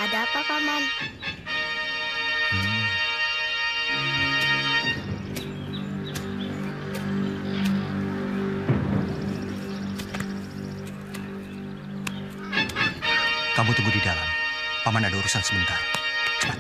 Ada apa, Paman? Kamu tunggu di dalam. Paman ada urusan sebentar. Cepat.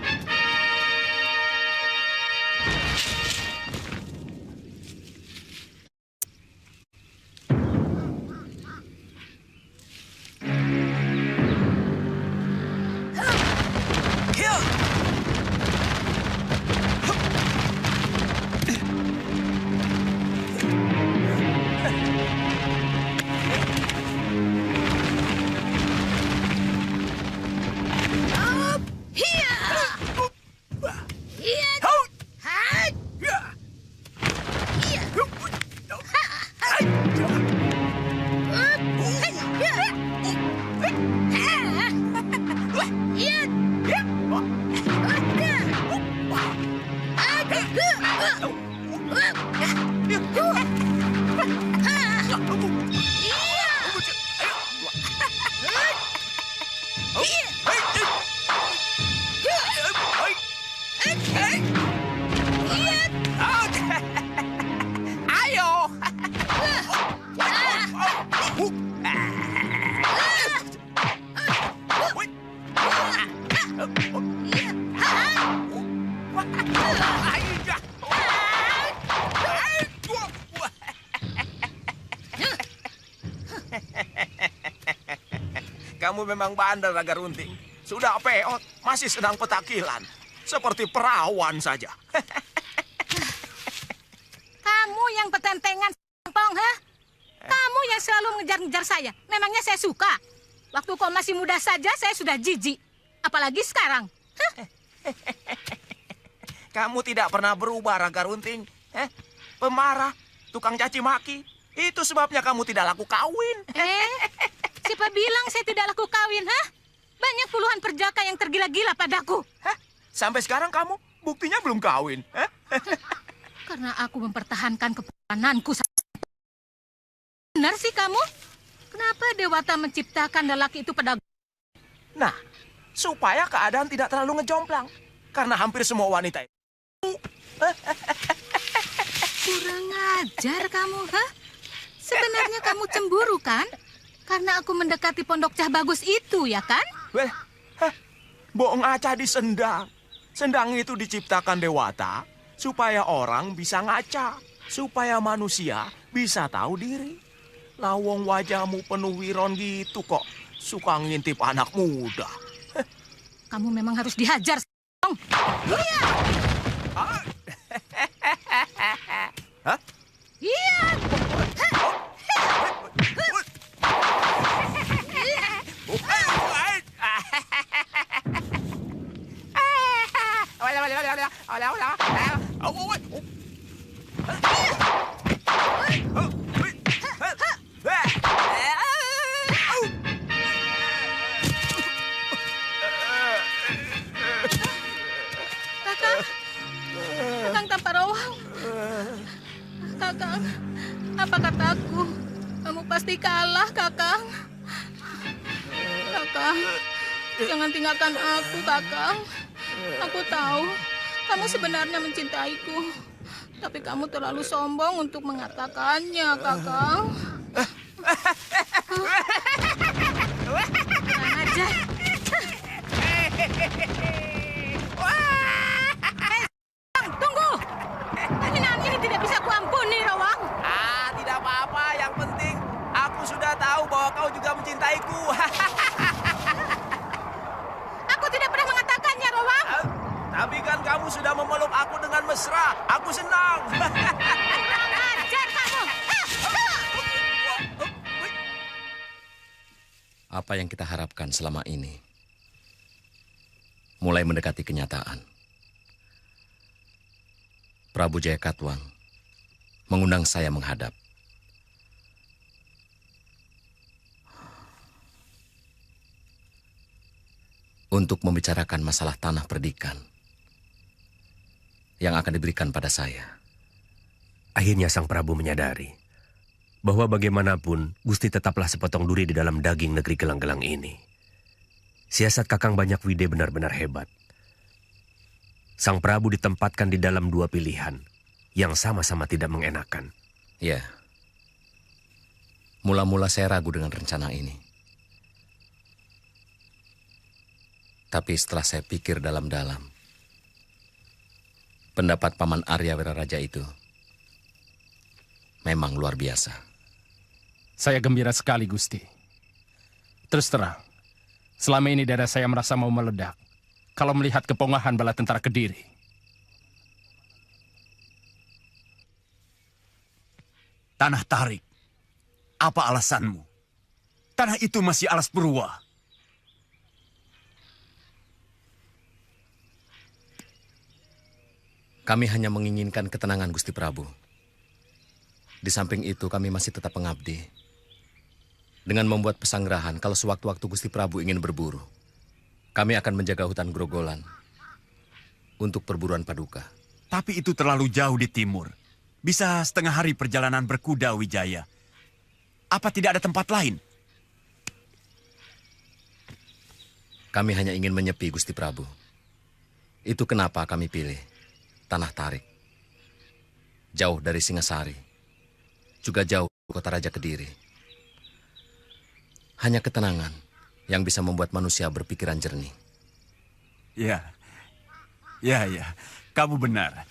Kamu memang bandel, Naga Runting. Sudah peot, masih sedang petakilan. Seperti perawan saja. Kamu yang petentengan, Pong, ha? Kamu yang selalu mengejar-ngejar saya. Memangnya saya suka? Waktu kau masih muda saja, saya sudah jijik. Apalagi sekarang. Kamu tidak pernah berubah, Naga Runting. Pemarah, tukang caci maki. Itu sebabnya kamu tidak laku kawin. Siapa bilang saya tidak laku kawin, ha? Banyak puluhan perjaka yang tergila-gila padaku. Hah? Sampai sekarang kamu buktinya belum kawin. Karena aku mempertahankan kepananku. Benar sih kamu? Kenapa Dewata menciptakan lelaki itu pada... Nah, supaya keadaan tidak terlalu ngejomplang. Karena hampir semua wanita itu... Kurang ajar kamu, ha? Sebenarnya kamu cemburu, kan? Karena aku mendekati pondok Cah Bagus itu, ya kan? Bohong aja disendang. Sendang itu diciptakan Dewata supaya orang bisa ngaca. Supaya manusia bisa tahu diri. Lawong wajahmu penuh wiron gitu kok. Suka ngintip anak muda. Kamu memang harus dihajar, Song. Iya! Hah? Iya! Kakang Tamparawang. Kakang, apa kataku? Kamu pasti kalah, Kakang. Kakang, jangan tinggalkan aku, Kakang. Aku tahu kamu sebenarnya mencintaiku. Tapi kamu terlalu sombong untuk mengatakannya, Kakang. Kurang ajar. Tunggu! Penghinaan ini tidak bisa kuampuni, Rawang. Tidak apa-apa. Yang penting aku sudah tahu bahwa kau juga mencintaiku. Aku tidak pernah mengatakannya, Rawang. Tapi kan kamu sudah memeluk aku dengan mesra. Aku senang. Kurang ajar kamu. Apa yang kita harapkan selama ini mulai mendekati kenyataan. Prabu Jayakatwang mengundang saya menghadap. Untuk membicarakan masalah tanah perdikan yang akan diberikan pada saya. Akhirnya Sang Prabu menyadari bahwa bagaimanapun Gusti tetaplah sepotong duri di dalam daging negeri gelang-gelang ini. Siasat Kakang Banyak Wide benar-benar hebat. Sang Prabu ditempatkan di dalam dua pilihan yang sama-sama tidak mengenakan. Ya. Mula-mula saya ragu dengan rencana ini. Tapi setelah saya pikir dalam-dalam, pendapat Paman Arya Wiraraja itu memang luar biasa. Saya gembira sekali, Gusti. Terus terang, selama ini dada saya merasa mau meledak kalau melihat kepongahan bala tentara Kediri. Tanah Tarik, apa alasanmu? Tanah itu masih alas Purwa. Kami hanya menginginkan ketenangan, Gusti Prabu. Di samping itu kami masih tetap mengabdi. Dengan membuat pesanggerahan kalau sewaktu-waktu Gusti Prabu ingin berburu, kami akan menjaga hutan Grogolan untuk perburuan Paduka. Tapi itu terlalu jauh di timur. Bisa setengah hari perjalanan berkuda, Wijaya. Apa tidak ada tempat lain? Kami hanya ingin menyepi, Gusti Prabu. Itu kenapa kami pilih Tanah Tarik. Jauh dari Singasari. Juga jauh kota Raja Kediri. Hanya ketenangan yang bisa membuat manusia berpikiran jernih. Ya, kamu benar.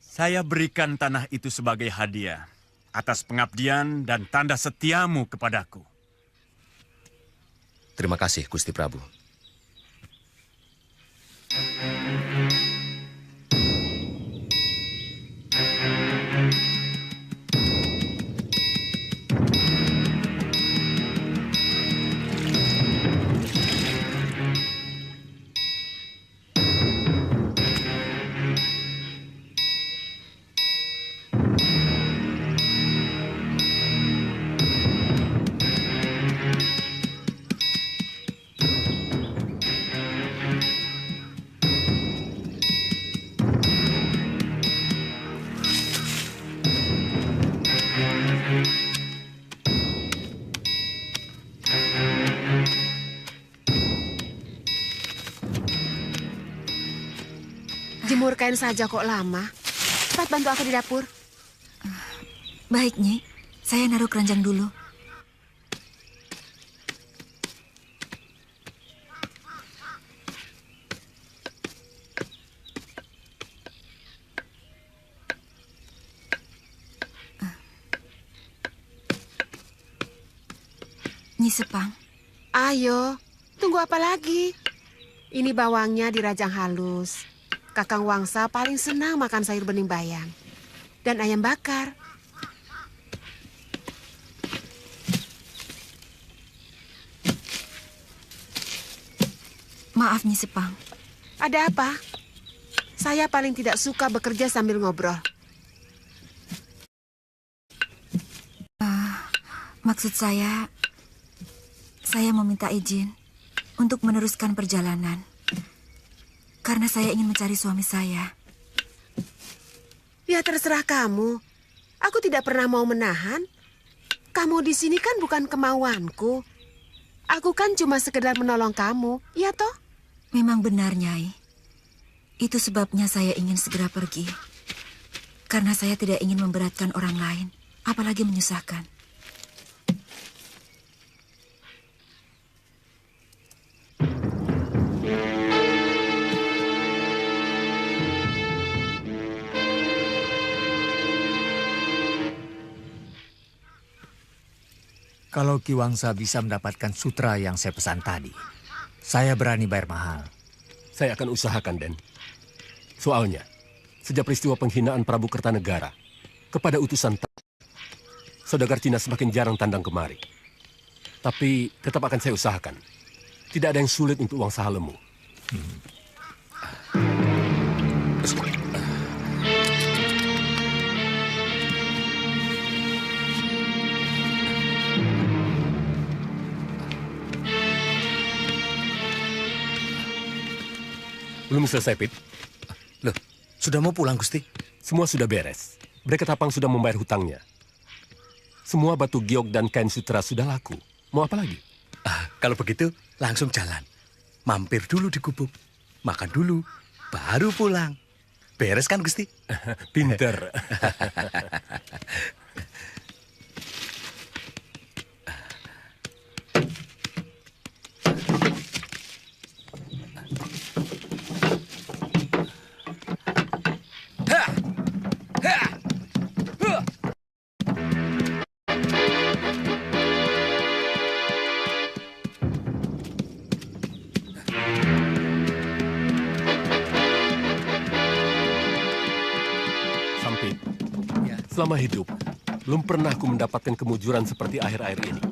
Saya berikan tanah itu sebagai hadiah atas pengabdian dan tanda setiamu kepadaku. Terima kasih, Gusti Prabu. Jemur kain saja kok lama. Cepat bantu aku di dapur. Baik, Nyi. Saya naruh keranjang dulu. Nyi Sepang. Ayo, tunggu apa lagi? Ini bawangnya dirajang halus. Kakang Wangsa paling senang makan sayur bening bayam. Dan ayam bakar. Maaf, Nyi Sepang. Ada apa? Saya paling tidak suka bekerja sambil ngobrol. Maksud saya mau minta izin untuk meneruskan perjalanan. Karena saya ingin mencari suami saya. Ya terserah kamu. Aku tidak pernah mau menahan. Kamu di sini kan bukan kemauanku. Aku kan cuma sekedar menolong kamu, ya toh? Memang benar, Nyai. Itu sebabnya saya ingin segera pergi. Karena saya tidak ingin memberatkan orang lain, apalagi menyusahkan. Kalau Ki Wangsa bisa mendapatkan sutra yang saya pesan tadi, saya berani bayar mahal. Saya akan usahakan, Den. Soalnya, sejak peristiwa penghinaan Prabu Kertanegara kepada utusan saudagar Cina semakin jarang tandang kemari. Tapi tetap akan saya usahakan. Tidak ada yang sulit untuk Wangsa Halemu. Belum selesai, Pip. Loh, sudah mau pulang, Gusti? Semua sudah beres. Breket Tapang sudah membayar hutangnya. Semua batu giok dan kain sutra sudah laku. Mau apa lagi? Kalau begitu, langsung jalan. Mampir dulu di gubuk. Makan dulu, baru pulang. Beres kan, Gusti? Pinter. Selama hidup, belum pernah aku mendapatkan kemujuran seperti akhir-akhir ini.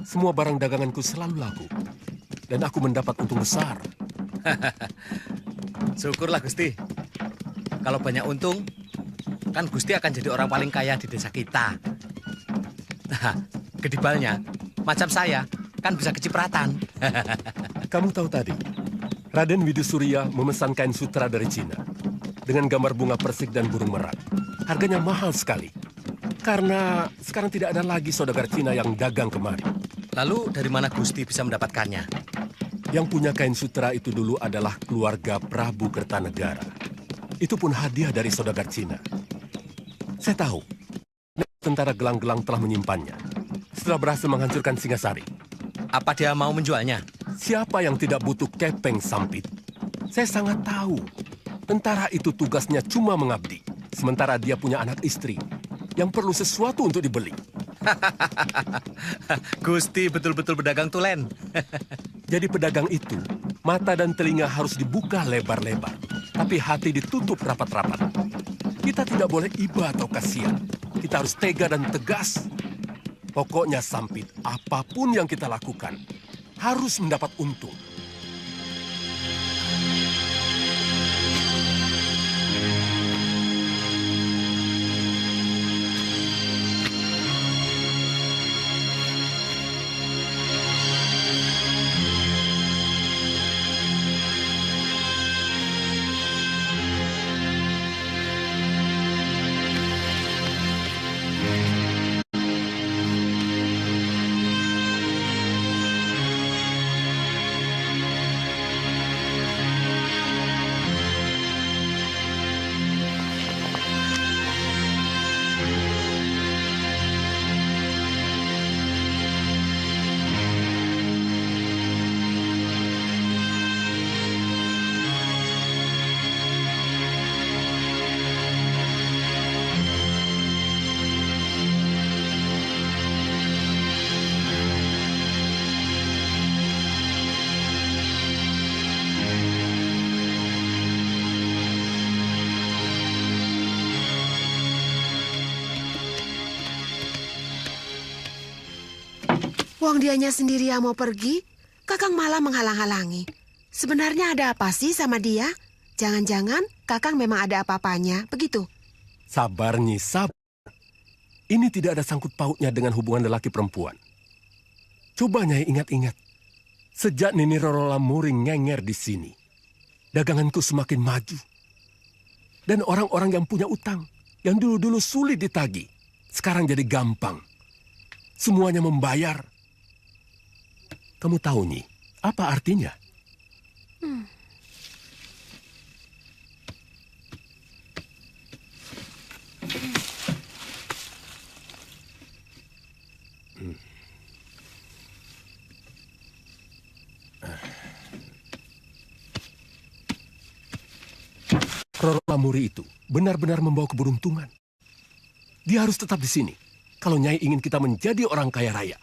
Semua barang daganganku selalu laku. Dan aku mendapat untung besar. Syukurlah, Gusti. Kalau banyak untung, kan Gusti akan jadi orang paling kaya di desa kita. Nah, kedibalnya, macam saya, kan bisa kecipratan. Kamu tahu tadi, Raden Widusurya memesan kain sutra dari Cina. Dengan gambar bunga persik dan burung merak. Harganya mahal sekali. Karena sekarang tidak ada lagi saudagar Cina yang dagang kemari. Lalu dari mana Gusti bisa mendapatkannya? Yang punya kain sutra itu dulu adalah keluarga Prabu Kertanegara. Itu pun hadiah dari saudagar Cina. Saya tahu, tentara gelang-gelang telah menyimpannya. Setelah berhasil menghancurkan Singasari. Apa dia mau menjualnya? Siapa yang tidak butuh kepeng sampit? Saya sangat tahu. Tentara itu tugasnya cuma mengabdi. Sementara dia punya anak istri yang perlu sesuatu untuk dibeli. Gusti betul-betul pedagang tulen. Jadi pedagang itu, mata dan telinga harus dibuka lebar-lebar. Tapi hati ditutup rapat-rapat. Kita tidak boleh iba atau kasihan. Kita harus tega dan tegas. Pokoknya sampit, apapun yang kita lakukan, harus mendapat untung. Wong dianya sendiri yang mau pergi, Kakang malah menghalang-halangi. Sebenarnya ada apa sih sama dia? Jangan-jangan Kakang memang ada apa-apanya, begitu? Sabar, Nyi, sabar. Ini tidak ada sangkut pautnya dengan hubungan lelaki perempuan. Coba Nyai ingat-ingat. Sejak Nini Roro Lamuri ngenger di sini, daganganku semakin maju. Dan orang-orang yang punya utang, yang dulu-dulu sulit ditagih, sekarang jadi gampang. Semuanya membayar. Kamu tahu, Nyi, apa artinya? Roro Lamuri itu benar-benar membawa keberuntungan. Dia harus tetap di sini. Kalau Nyai ingin kita menjadi orang kaya raya.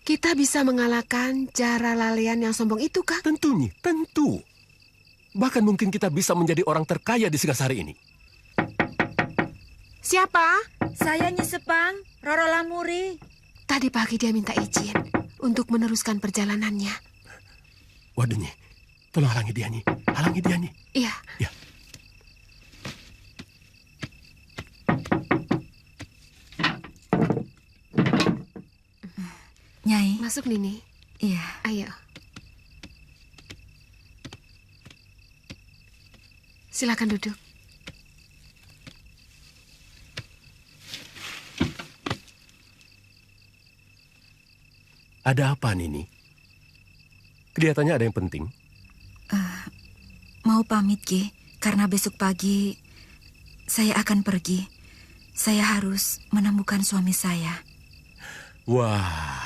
Kita bisa mengalahkan Jara Lalean yang sombong itu, Kak? Tentu, Nyi, tentu. Bahkan mungkin kita bisa menjadi orang terkaya di Singasari ini. Siapa? Saya Nyi Sepang, Roro Lamuri. Tadi pagi dia minta izin untuk meneruskan perjalanannya. Waduh, Nyi. Tolong halangi dia, Nyi. Halangi dia, Nyi. Iya. Ya. Nyai. Masuk, Nini. Iya. Ayo. Silakan duduk. Ada apa, Nini? Kelihatannya ada yang penting. Mau pamit, Ki, karena besok pagi saya akan pergi. Saya harus menemukan suami saya. Wah,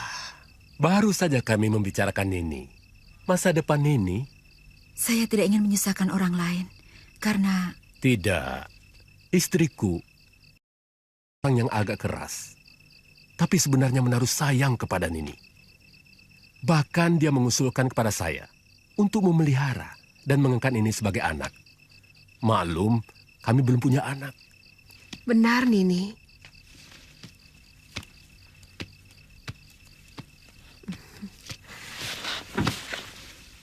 baru saja kami membicarakan Nini. Masa depan Nini? Saya tidak ingin menyusahkan orang lain, karena... Tidak. Istriku, orang yang agak keras, tapi sebenarnya menaruh sayang kepada Nini. Bahkan dia mengusulkan kepada saya untuk memelihara dan mengangkat Nini sebagai anak. Maklum, kami belum punya anak. Benar, Nini.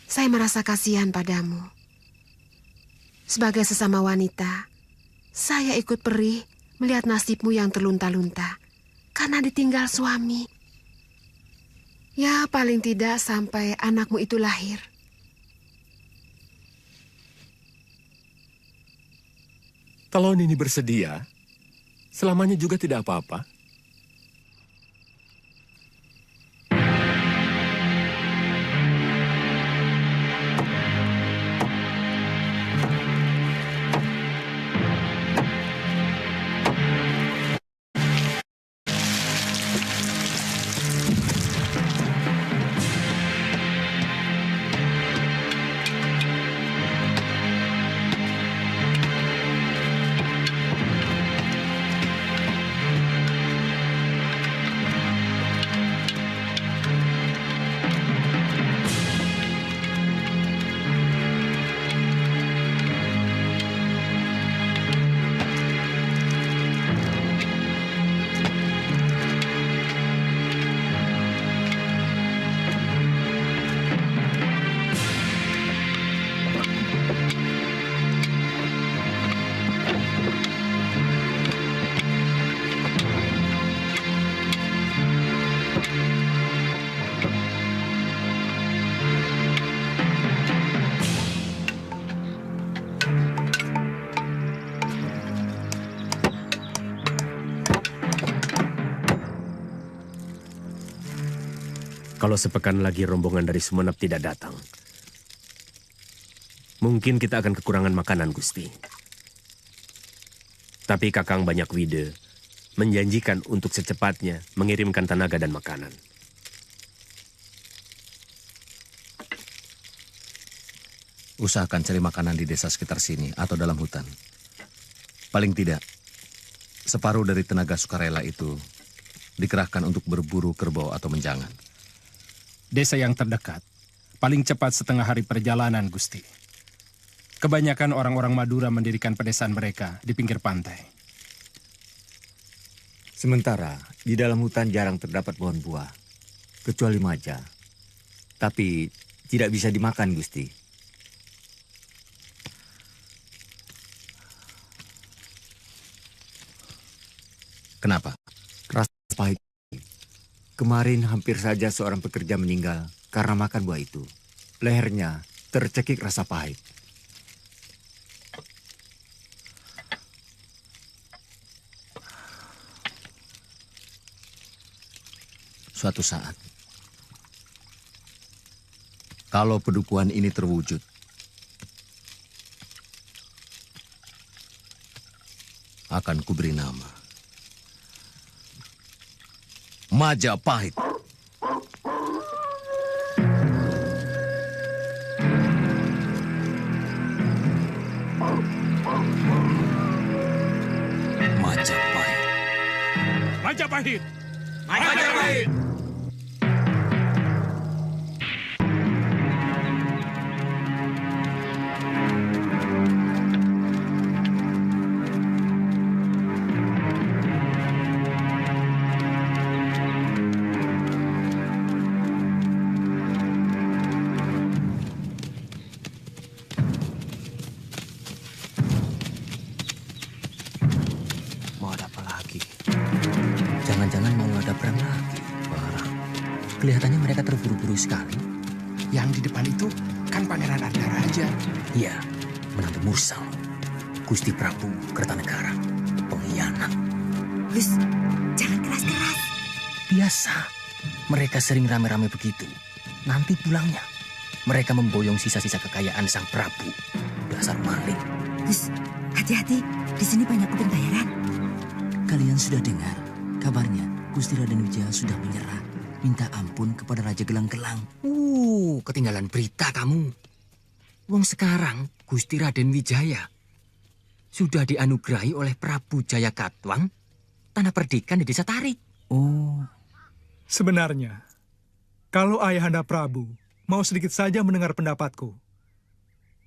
Saya merasa kasihan padamu. Sebagai sesama wanita, saya ikut perih melihat nasibmu yang terlunta-lunta karena ditinggal suami. Ya, paling tidak sampai anakmu itu lahir. Kalau Nini bersedia, selamanya juga tidak apa-apa. Kalau sepekan lagi rombongan dari Sumenep tidak datang, mungkin kita akan kekurangan makanan, Gusti. Tapi Kakang Banyak Wide menjanjikan untuk secepatnya mengirimkan tenaga dan makanan. Usahakan cari makanan di desa sekitar sini atau dalam hutan. Paling tidak, separuh dari tenaga sukarela itu dikerahkan untuk berburu kerbau atau menjangan. Desa yang terdekat, paling cepat setengah hari perjalanan, Gusti. Kebanyakan orang-orang Madura mendirikan pedesaan mereka di pinggir pantai. Sementara di dalam hutan jarang terdapat pohon buah, kecuali maja. Tapi tidak bisa dimakan, Gusti. Kenapa? Rasa pahit. Kemarin hampir saja seorang pekerja meninggal karena makan buah itu. Lehernya tercekik rasa pahit. Suatu saat, kalau pedukuhan ini terwujud, akan kuberi nama Majapahit. Majapahit. Majapahit. Majapahit. Kelihatannya mereka terburu-buru sekali. Yang di depan itu kan Pangeran Ardaraja. Iya, menantu Mursal. Gusti Prabu Kertanegara. Pengkhianat. Gus, jangan keras-keras. Biasa. Mereka sering rame-rame begitu. Nanti pulangnya, mereka memboyong sisa-sisa kekayaan sang Prabu. Dasar maling. Gus, hati-hati. Di sini banyak kuping bayaran. Kalian sudah dengar kabarnya Gusti Raden Wijaya sudah menyerah, minta ampun kepada Raja Gelang-Gelang. Ketinggalan berita kamu. Wong sekarang Gusti Raden Wijaya sudah dianugerahi oleh Prabu Jayakatwang tanah perdikan di desa Tarik. Sebenarnya, kalau Ayahanda Prabu mau sedikit saja mendengar pendapatku,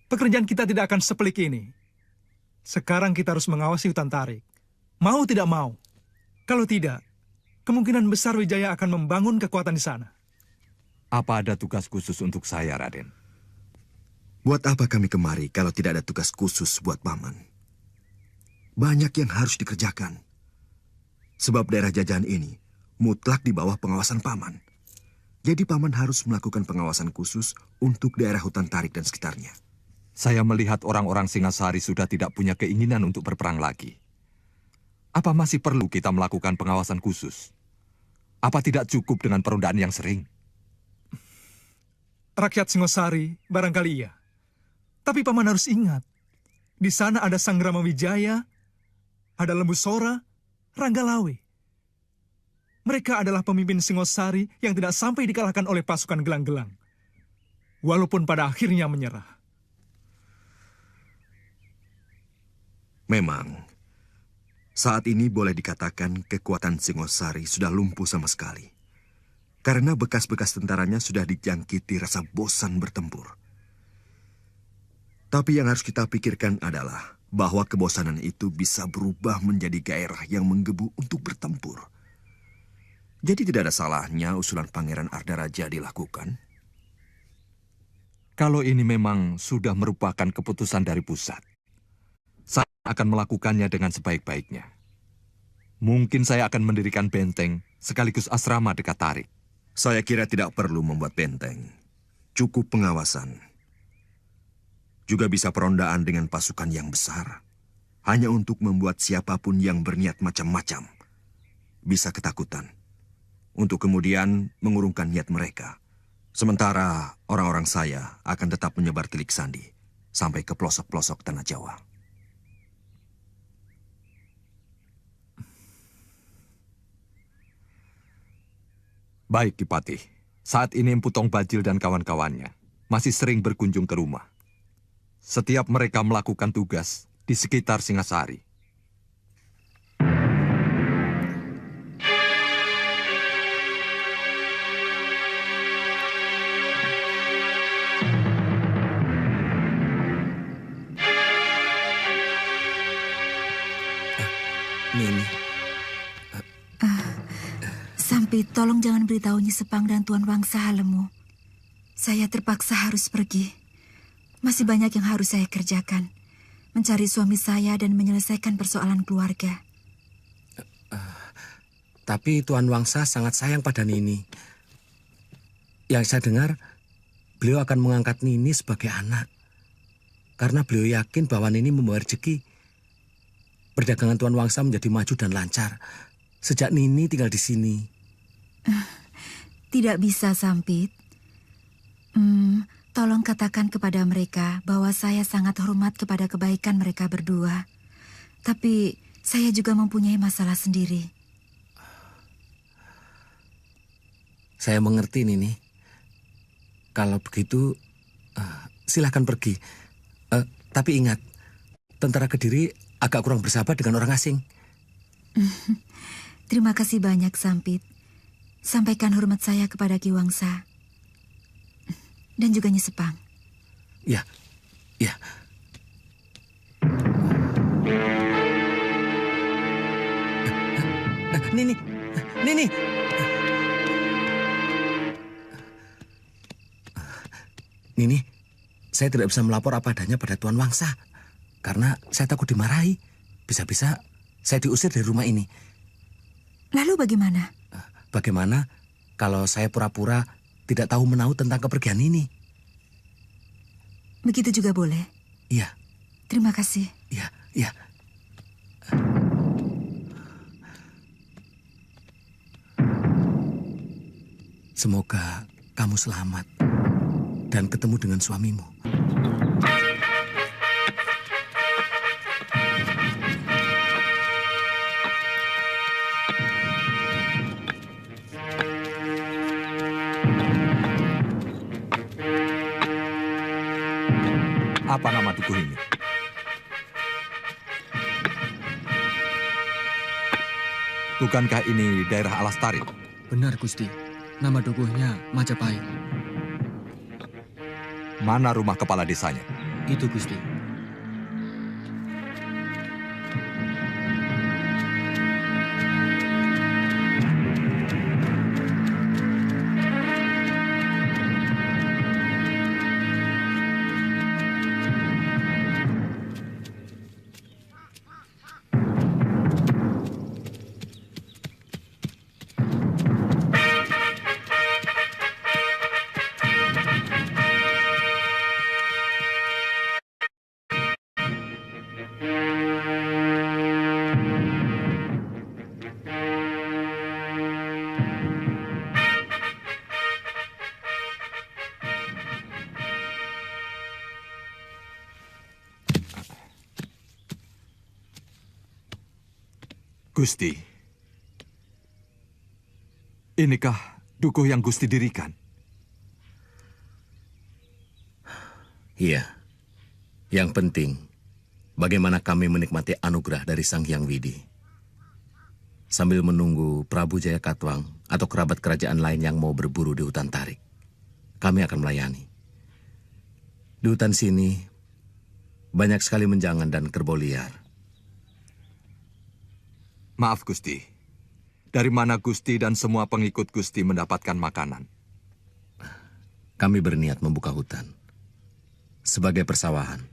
pekerjaan kita tidak akan sepelik ini. Sekarang kita harus mengawasi hutan Tarik. Mau tidak mau. Kalau tidak, kemungkinan besar Wijaya akan membangun kekuatan di sana. Apa ada tugas khusus untuk saya, Raden? Buat apa kami kemari kalau tidak ada tugas khusus buat Paman? Banyak yang harus dikerjakan. Sebab daerah jajahan ini mutlak di bawah pengawasan Paman. Jadi Paman harus melakukan pengawasan khusus untuk daerah hutan Tarik dan sekitarnya. Saya melihat orang-orang Singasari sudah tidak punya keinginan untuk berperang lagi. Apa masih perlu kita melakukan pengawasan khusus? Apa tidak cukup dengan perundaan yang sering? Rakyat Singosari barangkali iya. Tapi Paman harus ingat, di sana ada Sang Rama Wijaya, ada Lembu Sora, Ranggalawe. Mereka adalah pemimpin Singosari yang tidak sampai dikalahkan oleh pasukan Gelang-Gelang. Walaupun pada akhirnya menyerah. Memang, saat ini boleh dikatakan kekuatan Singosari sudah lumpuh sama sekali. Karena bekas-bekas tentaranya sudah dijangkiti rasa bosan bertempur. Tapi yang harus kita pikirkan adalah bahwa kebosanan itu bisa berubah menjadi gairah yang menggebu untuk bertempur. Jadi tidak ada salahnya usulan Pangeran Ardaraja dilakukan. Kalau ini memang sudah merupakan keputusan dari pusat, saya akan melakukannya dengan sebaik-baiknya. Mungkin saya akan mendirikan benteng sekaligus asrama dekat Tarik. Saya kira tidak perlu membuat benteng. Cukup pengawasan. Juga bisa perondaan dengan pasukan yang besar. Hanya untuk membuat siapapun yang berniat macam-macam bisa ketakutan. Untuk kemudian mengurungkan niat mereka. Sementara orang-orang saya akan tetap menyebar telik sandi sampai ke pelosok-pelosok tanah Jawa. Baik, Kipatih. Saat ini Empu Tong Bajil dan kawan-kawannya masih sering berkunjung ke rumah. Setiap mereka melakukan tugas di sekitar Singasari. Nini. Sampit, tolong jangan beritahu Nyi Sepang dan Tuan Wangsa halemu. Saya terpaksa harus pergi. Masih banyak yang harus saya kerjakan. Mencari suami saya dan menyelesaikan persoalan keluarga. Tapi Tuan Wangsa sangat sayang pada Nini. Yang saya dengar, beliau akan mengangkat Nini sebagai anak. Karena beliau yakin bahwa Nini membawa rezeki. Perdagangan Tuan Wangsa menjadi maju dan lancar sejak Nini tinggal di sini. Tidak bisa, Sampit. Tolong katakan kepada mereka bahwa saya sangat hormat kepada kebaikan mereka berdua. Tapi saya juga mempunyai masalah sendiri. Saya mengerti, Nini. Kalau begitu, silahkan pergi. Tapi ingat, tentara Kediri agak kurang bersahabat dengan orang asing. Terima kasih banyak, Sampit. Sampaikan hormat saya kepada Ki Wangsa. Dan juga Nyi Sepang. Ya, ya. Nini, Nini. Nini, saya tidak bisa melapor apa adanya pada Tuan Wangsa. Karena saya takut dimarahi. Bisa-bisa saya diusir dari rumah ini. Lalu bagaimana? Bagaimana kalau saya pura-pura tidak tahu menahu tentang kepergian ini? Begitu juga boleh. Iya. Terima kasih. Iya, iya. Semoga kamu selamat dan ketemu dengan suamimu. Apa nama dukuh ini? Bukankah ini daerah Alastari? Benar, Gusti. Nama dukuhnya Majapahit. Mana rumah kepala desanya? Itu, Gusti. Gusti, inikah dukuh yang Gusti dirikan? Iya. Yang penting, bagaimana kami menikmati anugerah dari Sang Hyang Widi. Sambil menunggu Prabu Jaya Katwang atau kerabat kerajaan lain yang mau berburu di hutan tarik, kami akan melayani. Di hutan sini, banyak sekali menjangan dan kerbau liar. Maaf Gusti, dari mana Gusti dan semua pengikut Gusti mendapatkan makanan? Kami berniat membuka hutan sebagai persawahan.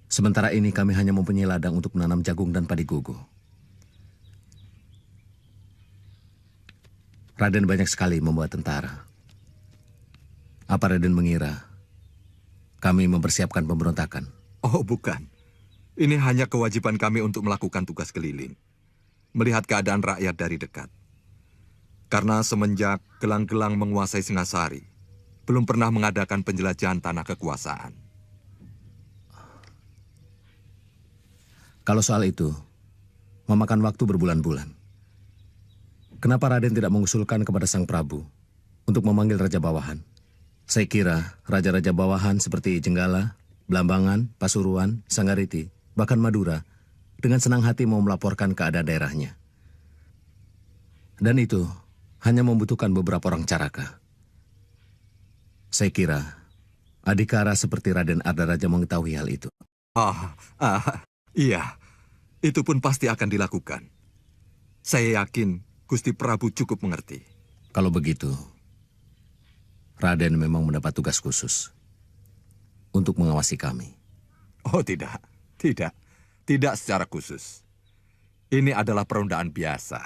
Sementara ini kami hanya mempunyai ladang untuk menanam jagung dan padi gogo. Raden banyak sekali membuat tentara. Apa Raden mengira kami mempersiapkan pemberontakan? Oh bukan, ini hanya kewajiban kami untuk melakukan tugas keliling. Melihat keadaan rakyat dari dekat. Karena semenjak gelang-gelang menguasai Singasari, belum pernah mengadakan penjelajahan tanah kekuasaan. Kalau soal itu, memakan waktu berbulan-bulan. Kenapa Raden tidak mengusulkan kepada Sang Prabu untuk memanggil Raja Bawahan? Saya kira raja-raja bawahan seperti Jenggala, Blambangan, Pasuruan, Sanggariti, bahkan Madura, dengan senang hati mau melaporkan keadaan daerahnya. Dan itu hanya membutuhkan beberapa orang caraka. Saya kira Adhikara seperti Raden Ardaraja mengetahui hal itu. Iya, itu pun pasti akan dilakukan. Saya yakin Gusti Prabu cukup mengerti. Kalau begitu, Raden memang mendapat tugas khusus untuk mengawasi kami. Oh tidak, tidak. Tidak secara khusus. Ini adalah perundaan biasa.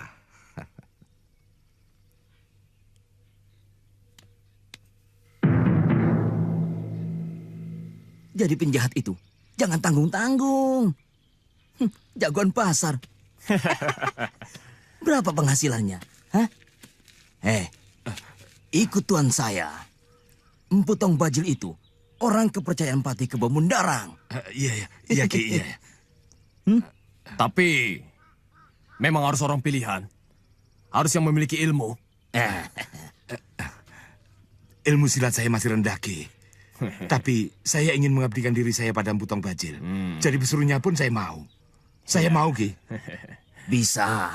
Jadi penjahat itu, jangan tanggung-tanggung. Jagoan pasar. Berapa penghasilannya? Hah? Ikut tuan saya. Empu Tong Bajil itu, orang kepercayaan Patih Kebo Mundarang. Iya Ki, iya. Tapi memang harus orang pilihan. Harus yang memiliki ilmu. Ilmu silat saya masih rendah, Ki. Tapi saya ingin mengabdikan diri saya pada Empu Tong Bajil. Jadi pesuruhnya pun saya mau. Saya mau, Ki. Bisa.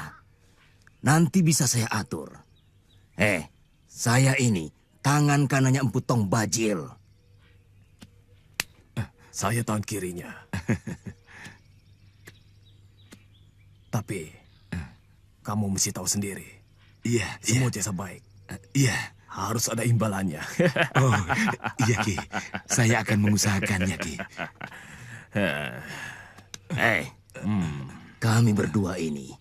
Nanti bisa saya atur. Saya ini tangan kanannya Empu Tong Bajil. Saya tangan kirinya. Tapi kamu mesti tahu sendiri. Iya. Semua jasa baik. Iya. Harus ada imbalannya. Oh, iya Ki. Saya akan mengusahakannya, Ki. Kami berdua ini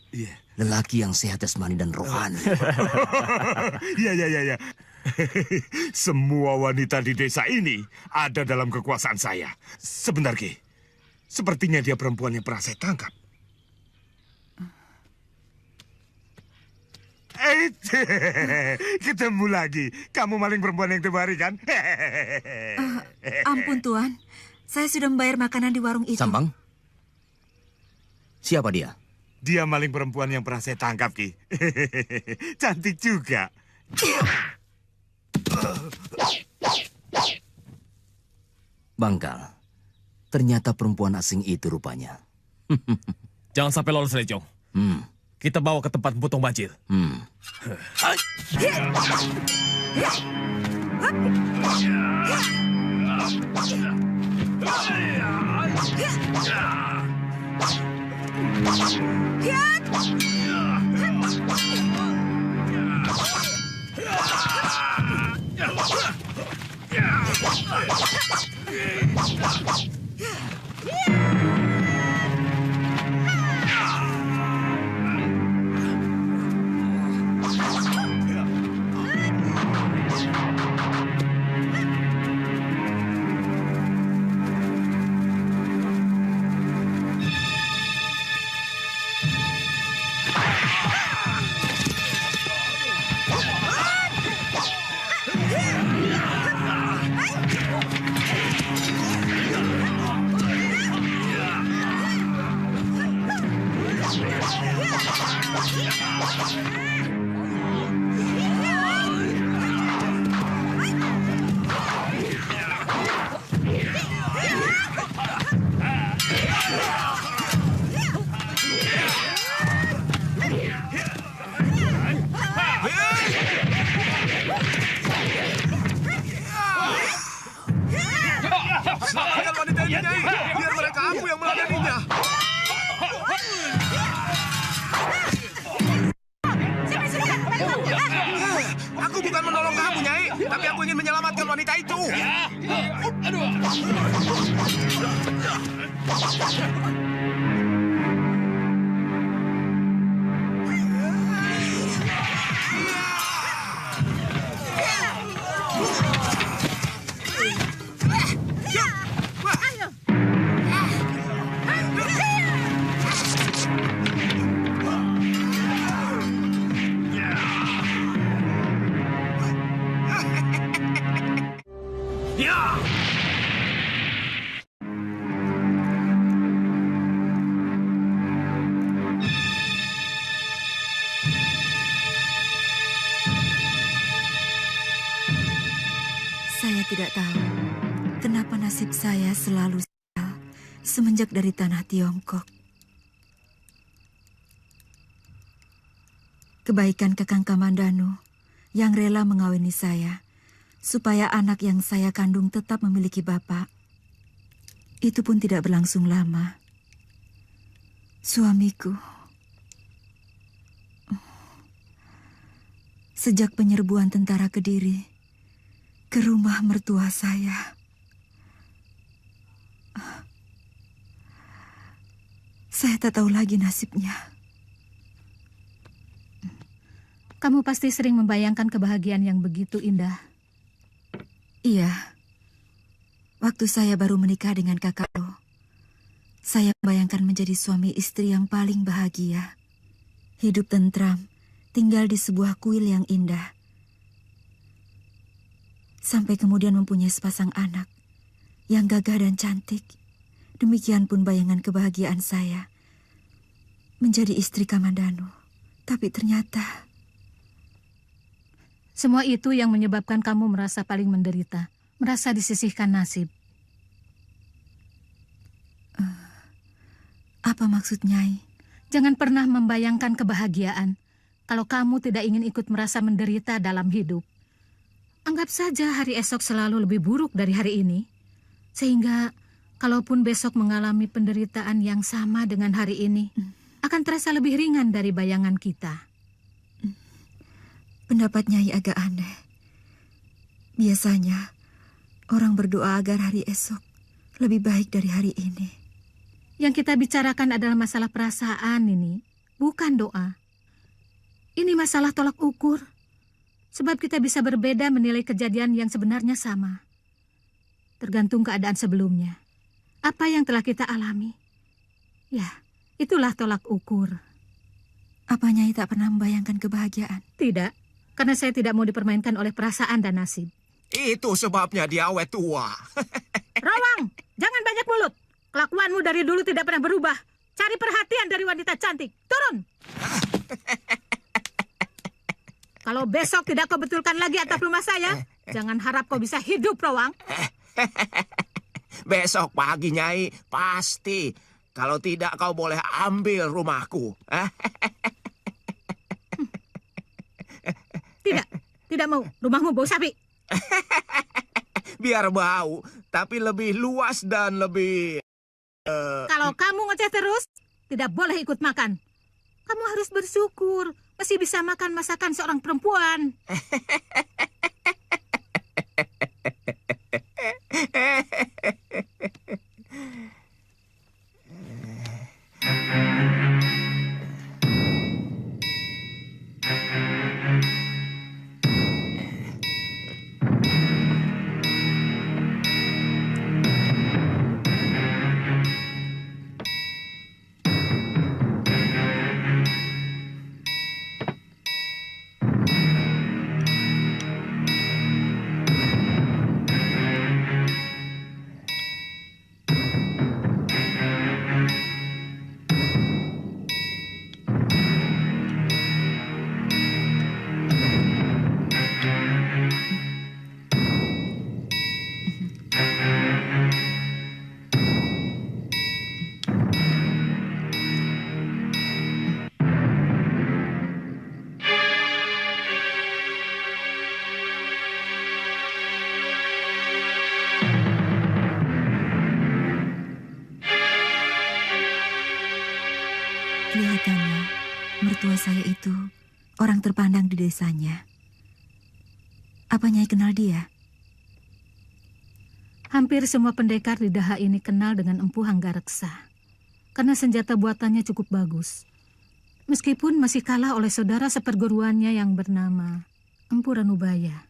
lelaki yang sehat jasmani dan rohani. Iya. Semua wanita di desa ini ada dalam kekuasaan saya. Sebentar, Ki. Sepertinya dia perempuan yang pernah saya tangkap. Nyait, ketemu lagi. Kamu maling perempuan yang terbaru kan? Ampun Tuan, saya sudah membayar makanan di warung itu. Sambang? Siapa dia? Dia maling perempuan yang pernah saya tangkap, Ki. Cantik juga. Bangkal. Ternyata perempuan asing itu rupanya. Jangan sampai lolos, Rejong. Kita bawa ke tempat potong banjir. Selamatkan wanita ini, Nyai. Biar mereka aku yang meladeninya. Aku bukan menolong kamu, Nyai. Tapi aku ingin menyelamatkan wanita itu. Saya tidak tahu kenapa nasib saya selalu sial semenjak dari tanah Tiongkok. Kebaikan Kakang Kamandanu yang rela mengawini saya supaya anak yang saya kandung tetap memiliki bapak. Itu pun tidak berlangsung lama. Suamiku sejak penyerbuan tentara Kediri ke rumah mertua saya. Saya tak tahu lagi nasibnya. Kamu pasti sering membayangkan kebahagiaan yang begitu indah. Iya. Waktu saya baru menikah dengan kakakku, saya membayangkan menjadi suami istri yang paling bahagia. Hidup tentram, tinggal di sebuah kuil yang indah. Sampai kemudian mempunyai sepasang anak yang gagah dan cantik. Demikian pun bayangan kebahagiaan saya menjadi istri Kamandanu. Tapi ternyata semua itu yang menyebabkan kamu merasa paling menderita, merasa disisihkan nasib. Apa maksud Nyai? Jangan pernah membayangkan kebahagiaan kalau kamu tidak ingin ikut merasa menderita dalam hidup. Anggap saja hari esok selalu lebih buruk dari hari ini. Sehingga kalaupun besok mengalami penderitaan yang sama dengan hari ini, akan terasa lebih ringan dari bayangan kita. Pendapat Nyai agak aneh. Biasanya orang berdoa agar hari esok lebih baik dari hari ini. Yang kita bicarakan adalah masalah perasaan ini, bukan doa. Ini masalah tolak ukur. Sebab kita bisa berbeda menilai kejadian yang sebenarnya sama. Tergantung keadaan sebelumnya. Apa yang telah kita alami. Ya, itulah tolak ukur. Apa Nyai tak pernah membayangkan kebahagiaan? Tidak, karena saya tidak mau dipermainkan oleh perasaan dan nasib. Itu sebabnya dia awet tua. Rawang, jangan banyak mulut. Kelakuanmu dari dulu tidak pernah berubah. Cari perhatian dari wanita cantik. Turun! Kalau besok tidak kau betulkan lagi atap rumah saya, jangan harap kau bisa hidup, Rawang. Besok pagi, Nyai, pasti. Kalau tidak, kau boleh ambil rumahku. Tidak mau. Rumahmu bau sapi. Biar bau, tapi lebih luas dan lebih... Kalau kamu ngoceh terus, tidak boleh ikut makan. Kamu harus bersyukur. Masih bisa makan masakan seorang perempuan. Kelihatannya, mertua saya itu orang terpandang di desanya. Apa Nyai kenal dia? Hampir semua pendekar di Daha ini kenal dengan Empu Hanggareksa. Karena senjata buatannya cukup bagus. Meskipun masih kalah oleh saudara seperguruannya yang bernama Empu Ranubaya.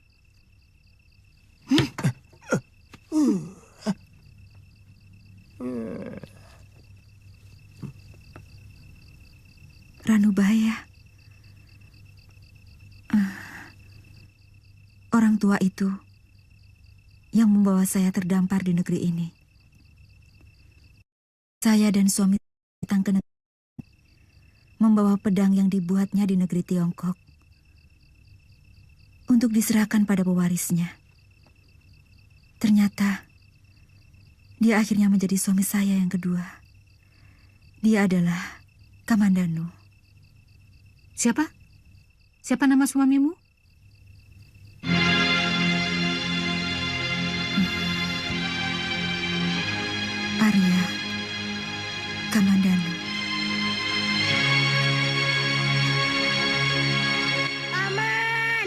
Ranubaya. Orang tua itu yang membawa saya terdampar di negeri ini. Saya dan suami datang ke negeri membawa pedang yang dibuatnya di negeri Tiongkok untuk diserahkan pada pewarisnya. Ternyata dia akhirnya menjadi suami saya yang kedua. Dia adalah Kamandanu. Siapa? Siapa nama suamimu? Arya Kamandanu. Paman!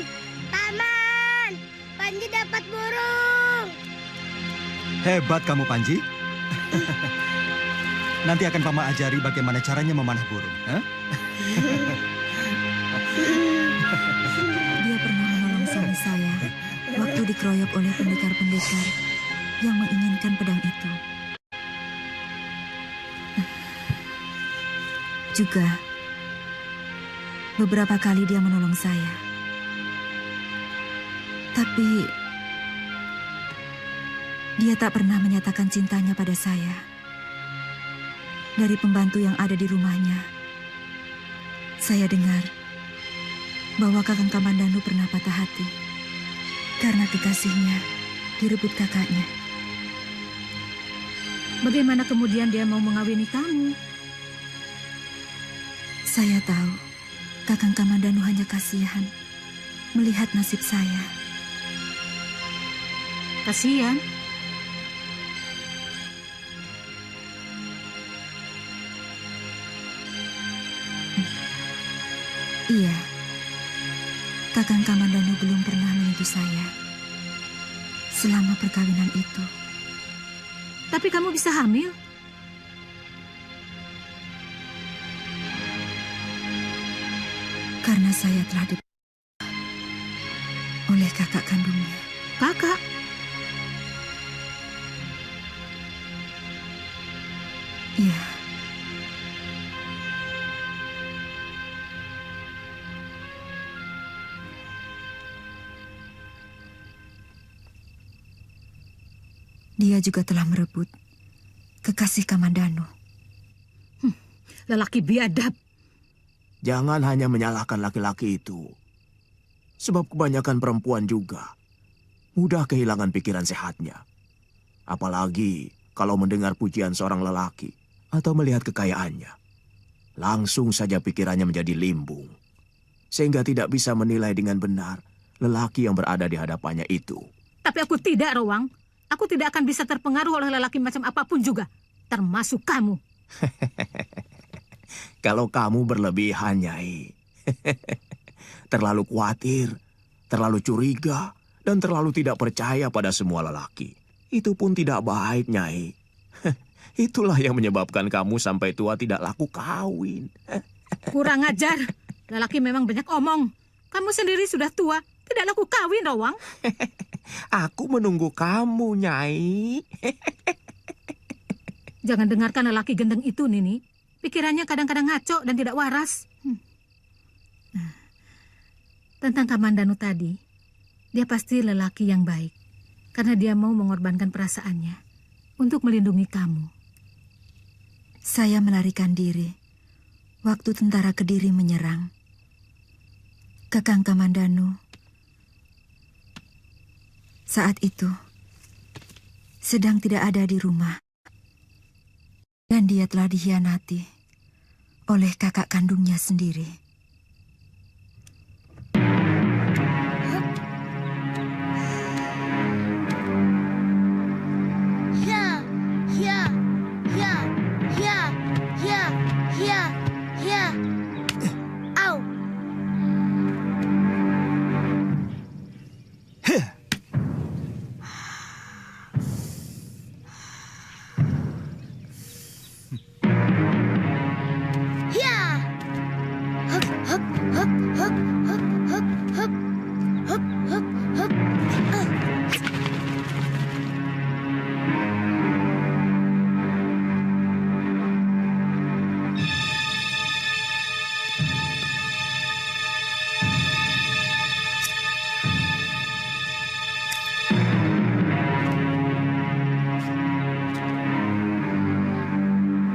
Paman! Panji dapat burung! Hebat kamu, Panji. Nanti akan Paman ajari bagaimana caranya memanah burung. Dia pernah menolong suami saya waktu dikeroyok oleh pendekar-pendekar yang menginginkan pedang itu. Juga, beberapa kali dia menolong saya. Tapi, dia tak pernah menyatakan cintanya pada saya. Dari pembantu yang ada di rumahnya, saya dengar bahwa Kakang Kamandanu pernah patah hati karena kekasihnya direbut kakaknya. Bagaimana kemudian dia mau mengawini kamu? Saya tahu Kakang Kamandanu hanya kasihan melihat nasib saya. Kasihan? Iya, Kakang Kamandanu belum pernah menyentuh saya selama perkawinan itu. Tapi kamu bisa hamil? Karena saya telah oleh kakak kandungnya. Kakak? Iya. Dia juga telah merebut kekasih Kamandanu. Lelaki biadab. Jangan hanya menyalahkan laki-laki itu. Sebab kebanyakan perempuan juga mudah kehilangan pikiran sehatnya. Apalagi kalau mendengar pujian seorang lelaki atau melihat kekayaannya. Langsung saja pikirannya menjadi limbung. Sehingga tidak bisa menilai dengan benar lelaki yang berada di hadapannya itu. Tapi aku tidak, Rowang. Aku tidak akan bisa terpengaruh oleh lelaki macam apapun juga. Termasuk kamu. Kalau kamu berlebihan, Nyai. Terlalu khawatir, terlalu curiga, dan terlalu tidak percaya pada semua lelaki. Itu pun tidak baik, Nyai. Itulah yang menyebabkan kamu sampai tua tidak laku kawin. Kurang ajar. Lelaki memang banyak omong. Kamu sendiri sudah tua, tidak laku kawin, Rowang. Aku menunggu kamu, Nyai. Jangan dengarkan lelaki gendeng itu, Nini. Pikirannya kadang-kadang ngaco dan tidak waras. Tentang Kamandanu tadi, dia pasti lelaki yang baik. Karena dia mau mengorbankan perasaannya untuk melindungi kamu. Saya melarikan diri waktu tentara Kediri menyerang. Kakang Kamandanu saat itu sedang tidak ada di rumah. Dan dia telah dikhianati oleh kakak kandungnya sendiri. Ya, ya, ya, ya, ya, ya, ya. Au. Ya. Hup, hup, hup, hup, hup, hup, hup. Hup, hup, hup.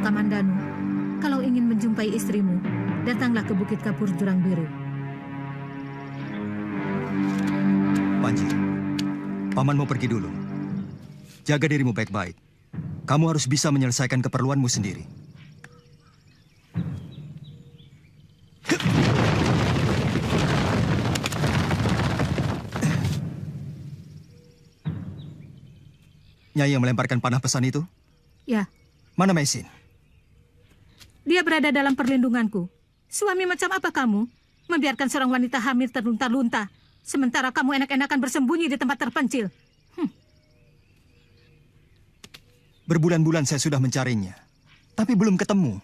Kamandanu, kalau ingin menjumpai istrimu, datanglah ke Bukit Kapur Jurang Biru. Panji, Paman mau pergi dulu. Jaga dirimu baik-baik. Kamu harus bisa menyelesaikan keperluanmu sendiri. Nyai yang melemparkan panah pesan itu? Ya, Mana Mesin? dia berada dalam perlindunganku. Suami macam apa kamu? Membiarkan seorang wanita hamil terlunta-lunta, sementara kamu enak-enakan bersembunyi di tempat terpencil. Berbulan-bulan saya sudah mencarinya, tapi belum ketemu.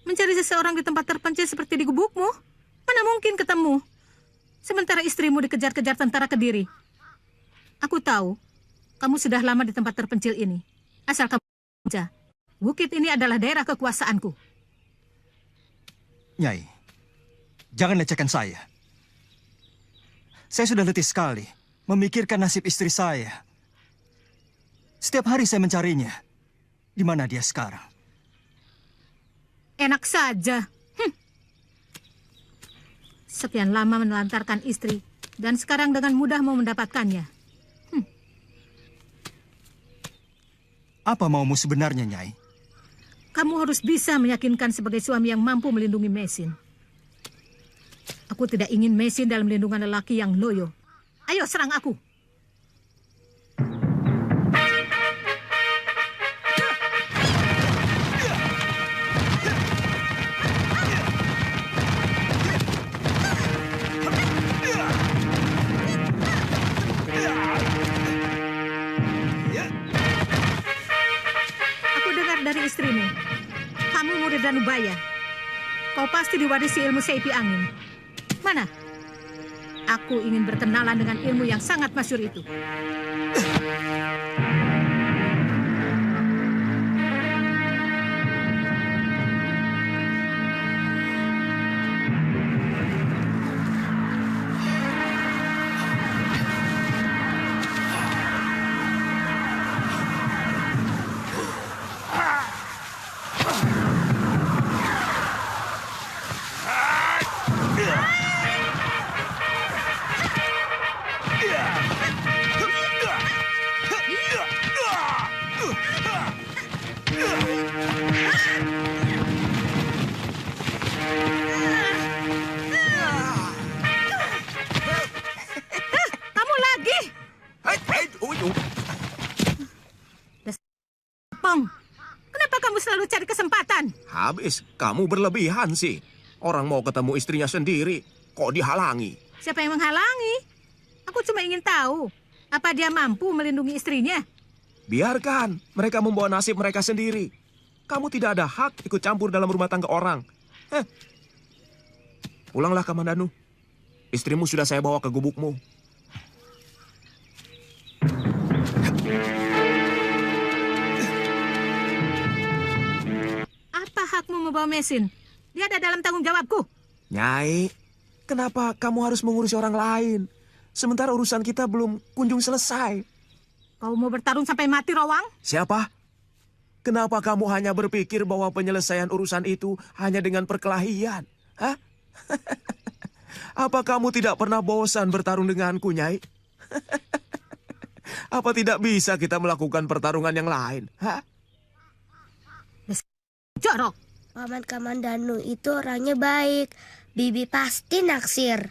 Mencari seseorang di tempat terpencil seperti di gubukmu? Mana mungkin ketemu? Sementara istrimu dikejar-kejar tentara Kediri. Aku tahu, kamu sudah lama di tempat terpencil ini. Asal kamu saja, bukit ini adalah daerah kekuasaanku. Nyai, jangan lecehkan saya. Saya sudah letih sekali memikirkan nasib istri saya. Setiap hari saya mencarinya. Di mana dia sekarang? Enak saja. Sekian lama menelantarkan istri, dan sekarang dengan mudah mau mendapatkannya. Apa maumu sebenarnya, Nyai? Kamu harus bisa meyakinkan sebagai suami yang mampu melindungi Mesin. Aku tidak ingin Mesin dalam lindungan lelaki yang loyo. Ayo serang aku. Aku dengar dari istrimu. Kamu murid Danubaya. Kau pasti diwarisi ilmu seipi angin. Mana? Aku ingin berkenalan dengan ilmu yang sangat masyhur itu. Kamu lagi? Pong, kenapa kamu selalu cari kesempatan? Habis, kamu berlebihan sih. Orang mau ketemu istrinya sendiri, kok dihalangi? Siapa yang menghalangi? Aku cuma ingin tahu, apa dia mampu melindungi istrinya? Biarkan, mereka membawa nasib mereka sendiri. Kamu tidak ada hak ikut campur dalam rumah tangga orang. Pulanglah, Kamandanu. Istrimu sudah saya bawa ke gubukmu. Apa hakmu membawa mesin? Dia ada dalam tanggung jawabku. Nyai, kenapa kamu harus mengurusi orang lain? Sementara urusan kita belum kunjung selesai. Kau mau bertarung sampai mati, Rowang? Siapa? Kenapa kamu hanya berpikir bahwa penyelesaian urusan itu hanya dengan perkelahian? Hah? Apa kamu tidak pernah bosan bertarung denganku, Nyai? Apa tidak bisa kita melakukan pertarungan yang lain? Hah? Jorok. Paman Kamandanu itu orangnya baik. Bibi pasti naksir.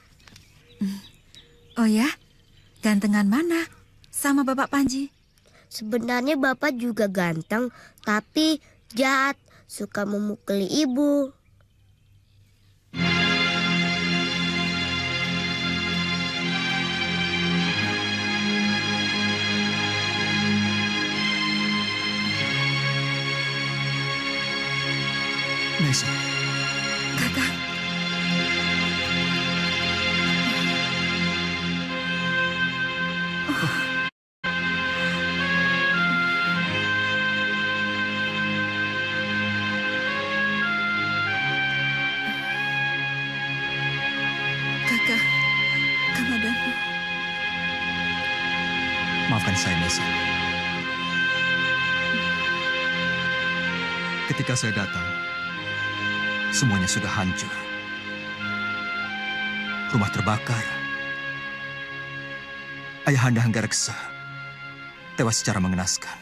Oh ya? Gantengan mana? Sama Bapak Panji? Sebenarnya Bapak juga ganteng, tapi jahat, suka memukuli ibu. Nesa. Kakak. Kakak, Kamandanu. Maafkan saya, Nesa. Ketika saya datang, semuanya sudah hancur. Rumah terbakar. Ayahanda Hanggareksa tewas secara mengenaskan.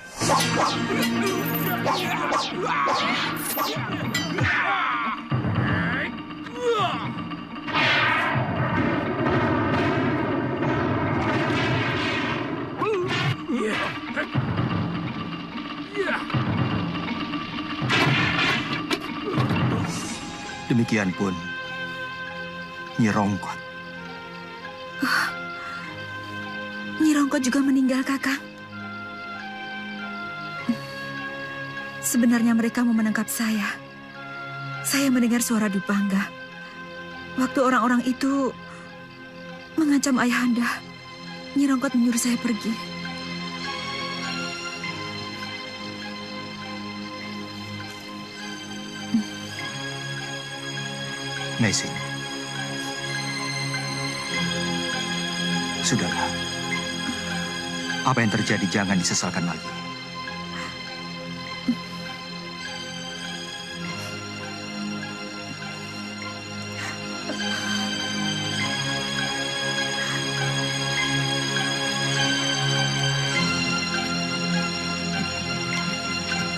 Demikian pun Nyi Rongkot. Nyi Rongkot juga meninggal, Kakak. Sebenarnya mereka mau menangkap saya. Saya mendengar suara Dupangga. Waktu orang-orang itu mengancam Ayahanda, Nyi Rongkot menyuruh saya pergi. Nesi. Sudahlah. Apa yang terjadi jangan disesalkan lagi.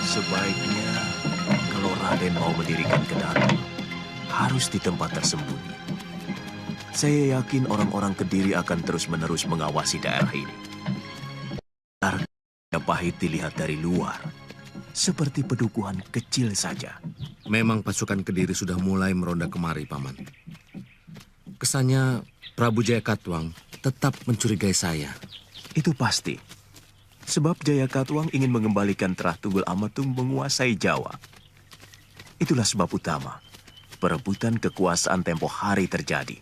Sebaiknya kalau Raden mau mendirikan Kedari, harus di tempat tersembunyi. Saya yakin orang-orang Kediri akan terus-menerus mengawasi daerah ini. Yang pahit dilihat dari luar, seperti pedukuhan kecil saja. Memang pasukan Kediri sudah mulai meronda kemari, Paman. Kesannya Prabu Jayakatwang tetap mencurigai saya. Itu pasti. Sebab Jayakatwang ingin mengembalikan Trah Tunggul Amatung menguasai Jawa. Itulah sebab utama perebutan kekuasaan tempo hari terjadi.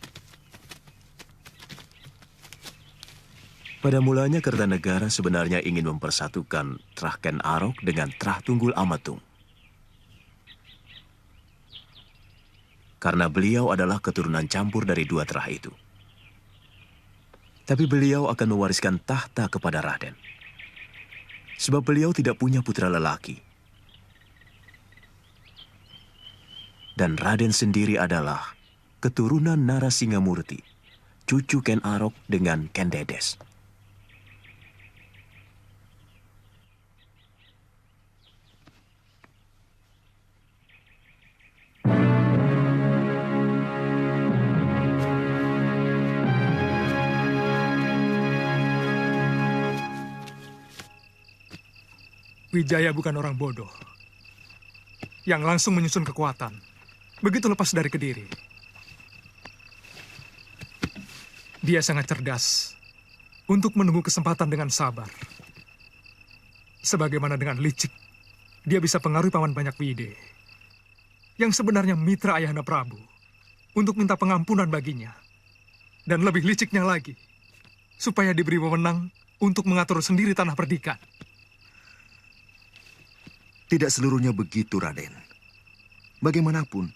Pada mulanya Kertanegara sebenarnya ingin mempersatukan Trah Ken Arok dengan Trah Tunggul Amatung. Karena beliau adalah keturunan campur dari dua Trah itu. Tapi beliau akan mewariskan tahta kepada Raden. Sebab beliau tidak punya putra lelaki. Dan Raden sendiri adalah keturunan Narasingamurti, cucu Ken Arok dengan Ken Dedes. Wijaya bukan orang bodoh yang langsung menyusun kekuatan, begitu lepas dari Kediri. Dia sangat cerdas untuk menunggu kesempatan dengan sabar. Sebagaimana dengan licik, dia bisa pengaruhi Paman Banyak Wide, yang sebenarnya mitra Ayahanda Prabu, untuk minta pengampunan baginya. Dan lebih liciknya lagi, supaya diberi wewenang untuk mengatur sendiri tanah perdikan. Tidak seluruhnya begitu, Raden. Bagaimanapun,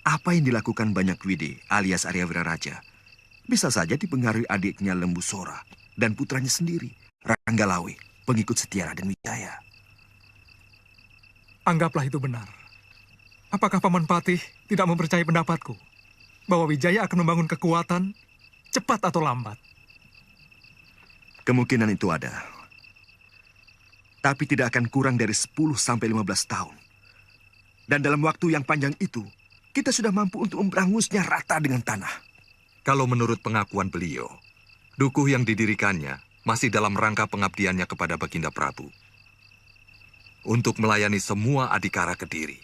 apa yang dilakukan Banyak Wide alias Arya Wiraraja bisa saja dipengaruhi adiknya Lembu Sora dan putranya sendiri, Ranggalawe, pengikut setia Raden Wijaya. Anggaplah itu benar. Apakah Paman Patih tidak mempercayai pendapatku bahwa Wijaya akan membangun kekuatan cepat atau lambat? Kemungkinan itu ada. Tapi tidak akan kurang dari 10-15 tahun. Dan dalam waktu yang panjang itu, kita sudah mampu untuk memberangusnya rata dengan tanah. Kalau menurut pengakuan beliau, dukuh yang didirikannya masih dalam rangka pengabdiannya kepada Baginda Prabu. Untuk melayani semua adikara Kediri.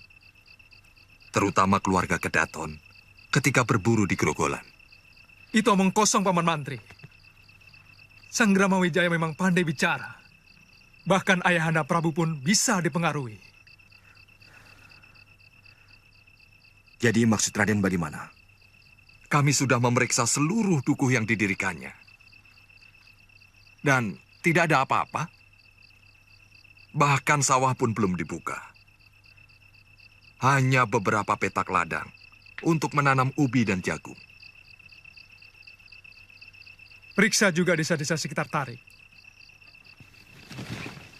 Terutama keluarga Kedaton ketika berburu di Grogolan. Itu omong kosong, Paman Mantri. Sang Rama Wijaya memang pandai bicara. Bahkan Ayahanda Prabu pun bisa dipengaruhi. Jadi maksud Raden bagaimana? Kami sudah memeriksa seluruh dukuh yang didirikannya. Dan tidak ada apa-apa. Bahkan sawah pun belum dibuka. Hanya beberapa petak ladang untuk menanam ubi dan jagung. Periksa juga desa-desa sekitar Tarik.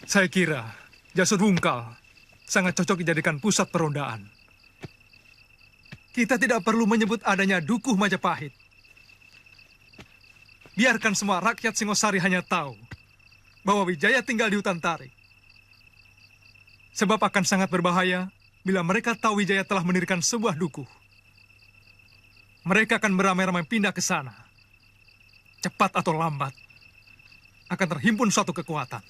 Saya kira Jasur Wungkal sangat cocok dijadikan pusat perondaan. Kita tidak perlu menyebut adanya dukuh Majapahit. Biarkan semua rakyat Singosari hanya tahu bahwa Wijaya tinggal di hutan Tarik. Sebab akan sangat berbahaya bila mereka tahu Wijaya telah mendirikan sebuah dukuh. Mereka akan beramai-ramai pindah ke sana. Cepat atau lambat, akan terhimpun suatu kekuatan.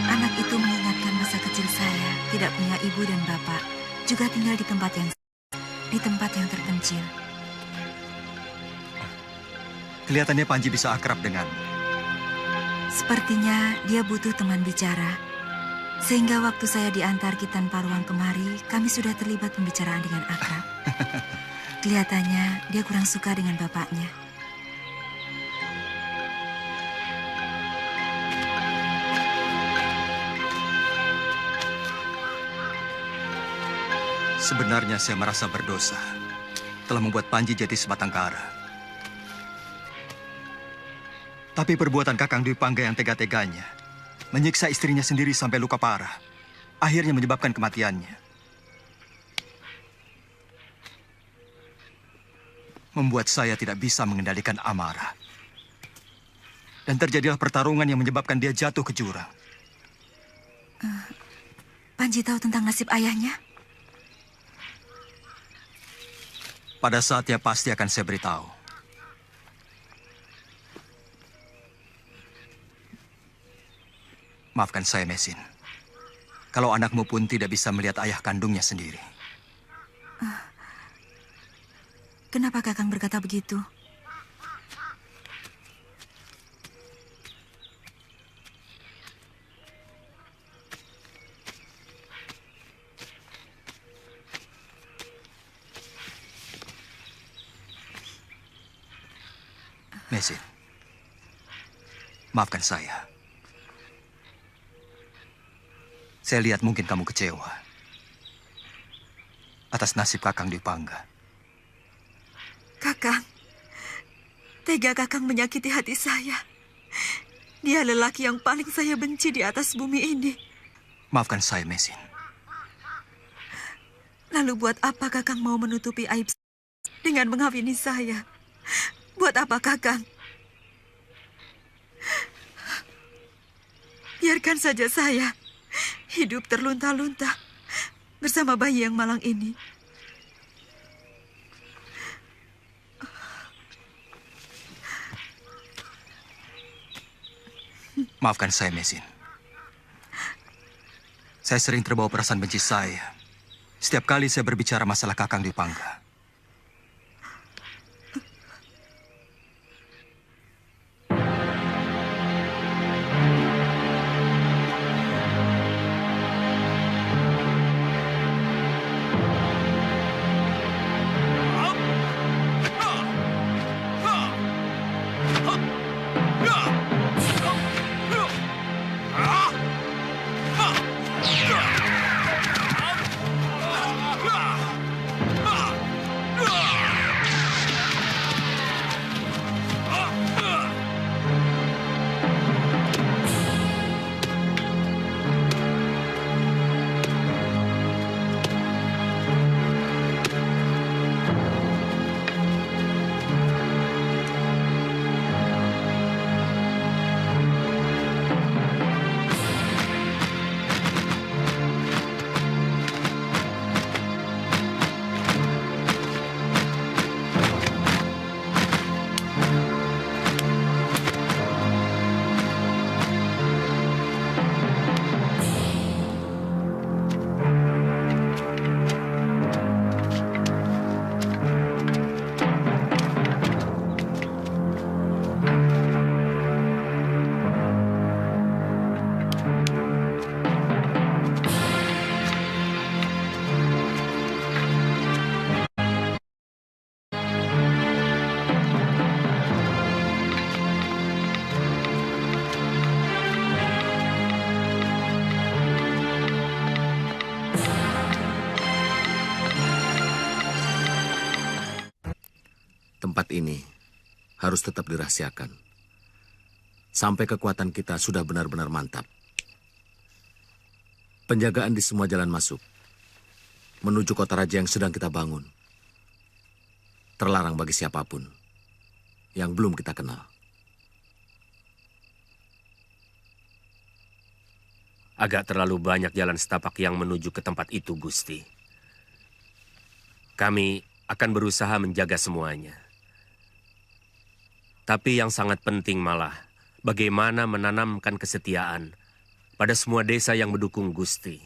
Anak itu mengingatkan masa kecil saya, tidak punya ibu dan bapak, juga tinggal di tempat yang terpencil. Kelihatannya Panji bisa akrab dengan. Sepertinya dia butuh teman bicara. Sehingga waktu saya diantar Kitan Paruang kemari, kami sudah terlibat pembicaraan dengan akrab. Kelihatannya dia kurang suka dengan bapaknya. Sebenarnya saya merasa berdosa telah membuat Panji jadi sebatang kara. Tapi perbuatan Kakang Dwi Pangga yang tega-teganya menyiksa istrinya sendiri sampai luka parah, akhirnya menyebabkan kematiannya. Membuat saya tidak bisa mengendalikan amarah. Dan terjadilah pertarungan yang menyebabkan dia jatuh ke jurang. Panji tahu tentang nasib ayahnya? Pada saatnya pasti akan saya beritahu. Maafkan saya, Mesin. Kalau anakmu pun tidak bisa melihat ayah kandungnya sendiri. Kenapa Kakang berkata begitu? Mesin, maafkan saya. Saya lihat mungkin kamu kecewa atas nasib Kakang Dwi Pangga. Kakang, tega Kakang menyakiti hati saya. Dia lelaki yang paling saya benci di atas bumi ini. Maafkan saya, Mesin. Lalu buat apa Kakang mau menutupi aib dengan mengawini saya? Buat apa Kakang? Biarkan saja saya hidup terlunta-lunta bersama bayi yang malang ini. Maafkan saya, Mesin. Saya sering terbawa perasaan benci saya. Setiap kali saya berbicara masalah Kakang Dwi Pangga. Tempat ini harus tetap dirahasiakan. Sampai kekuatan kita sudah benar-benar mantap. Penjagaan di semua jalan masuk menuju kota raja yang sedang kita bangun terlarang bagi siapapun yang belum kita kenal. Agak terlalu banyak jalan setapak yang menuju ke tempat itu, Gusti. Kami akan berusaha menjaga semuanya. Tapi yang sangat penting malah, bagaimana menanamkan kesetiaan pada semua desa yang mendukung Gusti.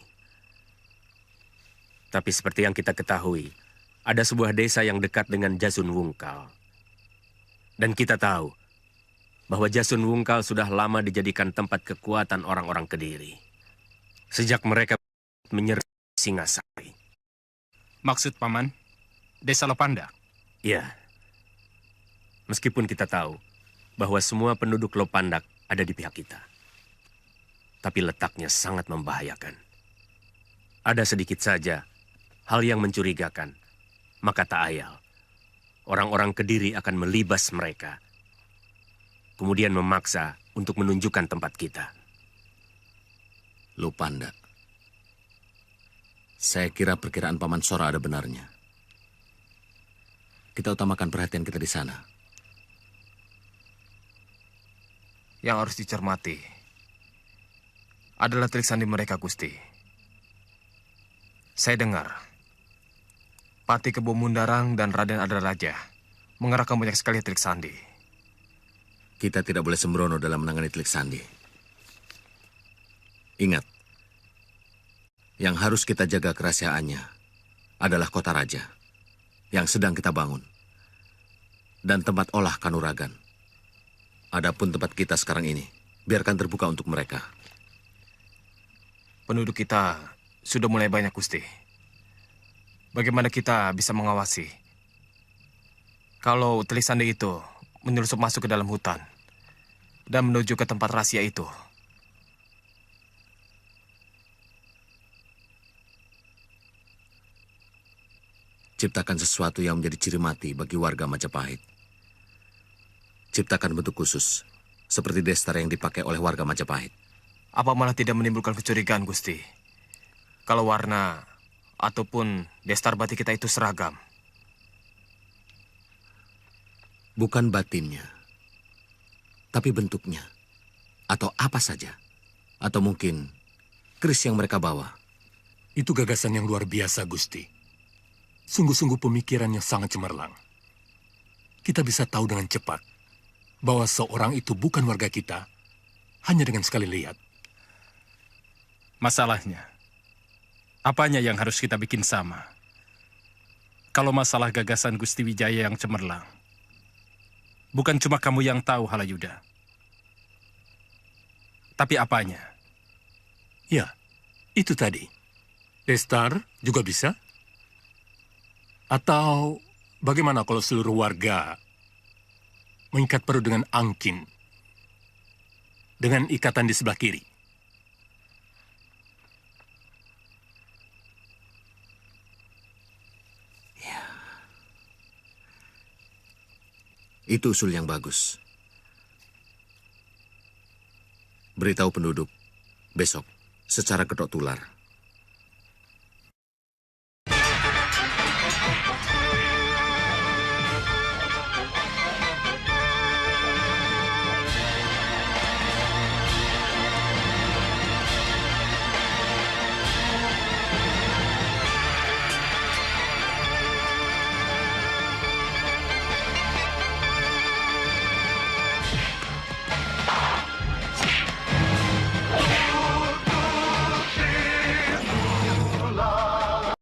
Tapi seperti yang kita ketahui, ada sebuah desa yang dekat dengan Jasun Wungkal. Dan kita tahu bahwa Jasun Wungkal sudah lama dijadikan tempat kekuatan orang-orang Kediri. Sejak mereka menyerang Singasari. Maksud Paman, Desa Lopandak? Ya. Meskipun kita tahu bahwa semua penduduk Lopandak ada di pihak kita. Tapi letaknya sangat membahayakan. Ada sedikit saja hal yang mencurigakan, maka tak ayal. Orang-orang Kediri akan melibas mereka. Kemudian memaksa untuk menunjukkan tempat kita. Lopandak. Saya kira perkiraan Paman Sora ada benarnya. Kita utamakan perhatian kita di sana. Yang harus dicermati adalah trik sandi mereka, Gusti. Saya dengar Pati Kebo Mundarang dan Raden Adaraja mengerahkan banyak sekali trik sandi. Kita tidak boleh sembrono dalam menangani trik sandi. Ingat, yang harus kita jaga kerahasiaannya adalah kota raja yang sedang kita bangun dan tempat olah kanuragan. Adapun tempat kita sekarang ini, biarkan terbuka untuk mereka. Penduduk kita sudah mulai banyak, Gusti. Bagaimana kita bisa mengawasi kalau telik sandi itu menyelusup masuk ke dalam hutan dan menuju ke tempat rahasia itu? Ciptakan sesuatu yang menjadi ciri mati bagi warga Majapahit. Ciptakan bentuk khusus seperti destar yang dipakai oleh warga Majapahit. Apa malah tidak menimbulkan kecurigaan, Gusti? Kalau warna ataupun destar batik kita itu seragam. Bukan batinnya, tapi bentuknya. Atau apa saja. Atau mungkin keris yang mereka bawa. Itu gagasan yang luar biasa, Gusti. Sungguh-sungguh pemikiran yang sangat cemerlang. Kita bisa tahu dengan cepat bahwa seorang itu bukan warga kita hanya dengan sekali lihat. Masalahnya, apanya yang harus kita bikin sama? Kalau masalah gagasan Gusti Wijaya yang cemerlang, bukan cuma kamu yang tahu, Halayuda. Tapi apanya? Ya, itu tadi. Destar juga bisa? Atau bagaimana kalau seluruh warga mengikat perut dengan angkin dengan ikatan di sebelah kiri? Itu usul yang bagus. Beritahu penduduk besok secara kedok tular